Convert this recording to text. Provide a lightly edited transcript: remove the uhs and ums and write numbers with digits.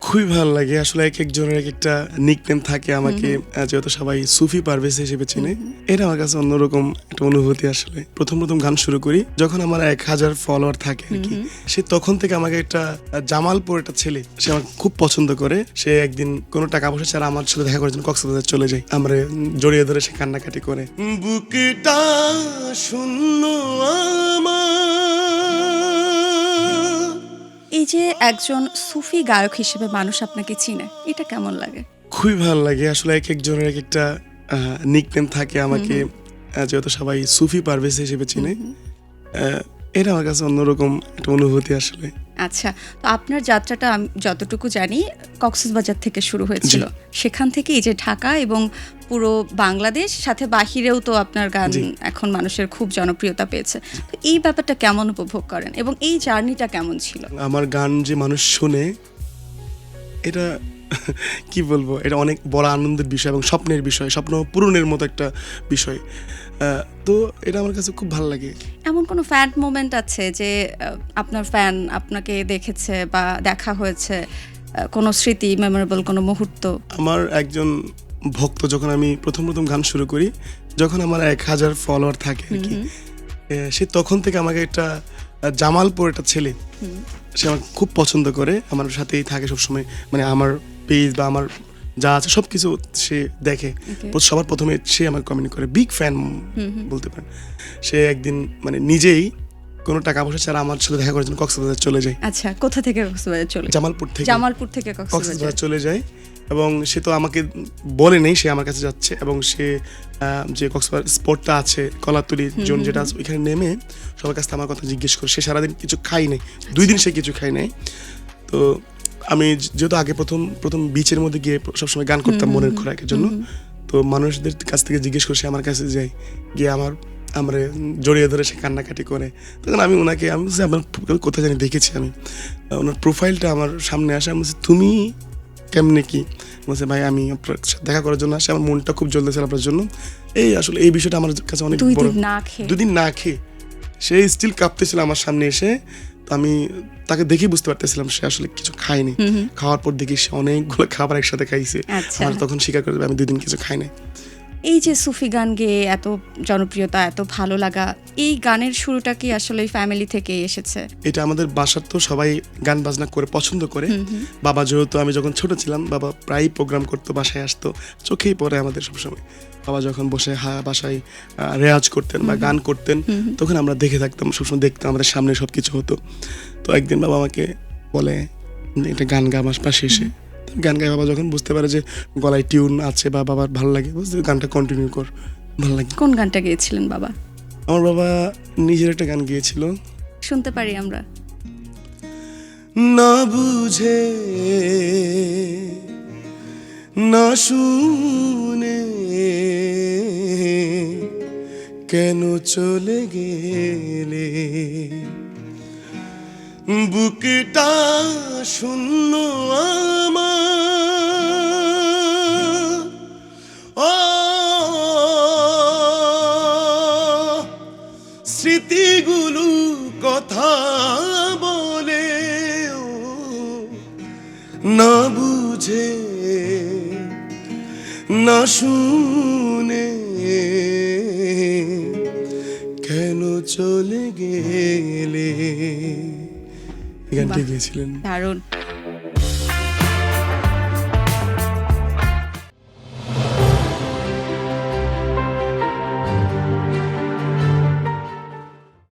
খুবই ভালো লাগে আসলে এক একজনের এক একটা নিকনেম থাকে আমাকে যেহেতু সবাই সুফি পারভেজ হিসেবে চিনে এটা আমার কাছে অন্যরকম একটা অনুভূতি আসলে প্রথম গান শুরু করি যখন আমার 1000 ফলোয়ার থাকে আর কি সে তখন থেকে আমাকে একটা জামালপুর একটা ছেলে সে আমাকে খুব পছন্দ করে সে একদিন কোনো টাকা পয়সা ছাড়া আমার সাথে দেখা করার জন্য কক্সবাজার চলে যায় আমরা জড়িয়ে ধরে সে কান্নাকাটি করে বুকটা শূন্য এই যে একজন সুফি গায়ক হিসেবে মানুষ আপনাকে চিনে, এটা কেমন লাগে? খুবই ভালো লাগে আসলে এক একজনের এক একটা নিকনেম থাকে আমাকে যেহেতু সবাই সুফি পারভেজ হিসেবে চিনে এটা আমার কাছে অন্যরকম একটা অনুভূতি আসলে। আচ্ছা, তো আপনার যাত্রাটা আমি যতটুকু জানি কক্সবাজার থেকে শুরু হয়েছিল, সেখান থেকে এই যে ঢাকা এবং পুরো বাংলাদেশ সাথে বাহিরেও তো আপনার গান এখন মানুষের খুব জনপ্রিয়তা পেয়েছে। তো এই ব্যাপারটা কেমন উপভোগ করেন এবং এই জার্নিটা কেমন ছিল? আমার গান যে মানুষ শুনে এটা কি বলবো, এটা অনেক বড় আনন্দের বিষয় এবং স্বপ্নের বিষয়, স্বপ্ন পূরণের মতো একটা বিষয়। তো এটা আমার কাছে খুব ভালো লাগে। এমন কোনো ফ্যান মোমেন্ট আছে যে আপনার ফ্যান আপনাকে দেখেছে বা দেখা হয়েছে, কোনো স্মৃতি, মেমোরেবল কোনো মুহূর্ত? আমার একজন ভক্ত যখন আমি প্রথম গান শুরু করি যখন আমার 1000 ফলোয়ার থাকে আর কি সে তখন থেকে আমাকে একটা জামালপুর একটা ছেলে সে আমাকে খুব পছন্দ করে, আমার সাথেই থাকে সবসময়, মানে আমার পেজ বা আমার যা আছে সব কিছু সে দেখে। সবার প্রথমে সে আমাকে কমেন্ট করে, বিগ ফ্যান বলতে পারেন। সে একদিন মানে নিজেই কোনো টাকা পয়সা ছাড়া আমার সাথে দেখা করার জন্য কক্সবাজার চলে যায়। আচ্ছা, কোথা থেকে কক্সবাজার চলে? জামালপুর থেকে কক্সবাজার চলে যায় এবং সে তো আমাকে বলে নেই সে আমার কাছে যাচ্ছে এবং সে যে কক্সবাজার স্পটটা আছে কলাতলি জোন যেটা আছে ওইখানে নেমে সবার কাছে আমার কথা জিজ্ঞেস করে। সে সারাদিন কিছু খাই নাই, 2 দিন সে কিছু খাই নাই। তো আমি যেহেতু আগে প্রথম বিচের মধ্যে গিয়ে সবসময় গান করতাম মনের খোরাকের জন্য, তো মানুষদের কাছ থেকে জিজ্ঞেস করে সে আমার কাছে যায়, গিয়ে আমরা জড়িয়ে ধরে সে কান্নাকাটি করে। তখন আমি ওনাকে আমি বলছি আপনার কোথায় জানি দেখেছি, আমি ওনার প্রোফাইলটা আমার সামনে আসে। আমি বলছি তুমি কেমনে কি? বলছে ভাই আমি আপনার সাথে দেখা করার জন্য আসে, আমার মনটা খুব জ্বলতেছিল আপনার জন্য। এই আসলে এই বিষয়টা আমার কাছে অনেক বড়। 2 দিন না খেয়ে সে স্টিল কাঁপতেছিল আমার সামনে এসে। তো আমি তাকে দেখেই বুঝতে পারতেছিলাম সে আসলে কিছু খায়নি। খাওয়ার পর দেখি সে অনেকগুলো খাবার একসাথে খাইছে। আমার তখন স্বীকার করে আমি 2 দিন কিছু খাই নাই। এই যে সুফি গান গেয়ে এত জনপ্রিয়তা, এত ভালো লাগা, এই গানের শুরুটা কি আসলে ফ্যামিলি থেকে এসেছে? এটা আমাদের বাসার তো সবাই গান বাজনা করে পছন্দ করে। বাবা যেহেতু আমি যখন ছোট ছিলাম বাবা প্রায় প্রোগ্রাম করতো, বাসায় আসতো, চোখেই পড়ে আমাদের সবসময়। বাবা যখন বসে বাসায় রেয়াজ করতেন বা গান করতেন তখন আমরা দেখে থাকতাম, সবসময় দেখতাম, আমাদের সামনে সবকিছু হতো। তো একদিন বাবা আমাকে বলে এটা গান গা আমার পাশে এসে। গান গায়ে বাবা যখন বুঝতে পারে যে গলায় টিউন আছে বা বাবার ভালো লাগে, বুঝতে গানটা কন্টিনিউ কর, ভালো লাগে। কোন গানটা গেয়েছিলেন বাবা? আমার বাবা নিজের একটা গান গিয়েছিল, শুনতে পারি আমরা? না বুঝে না শুনে কেন চলে গেলে, বুকটা শূন্য আমার, ও স্মৃতিগুলো কথা বলে না বুঝে না শুনে কেন চলে গেলে। গানটি গেয়েছিলেন। দারুণ।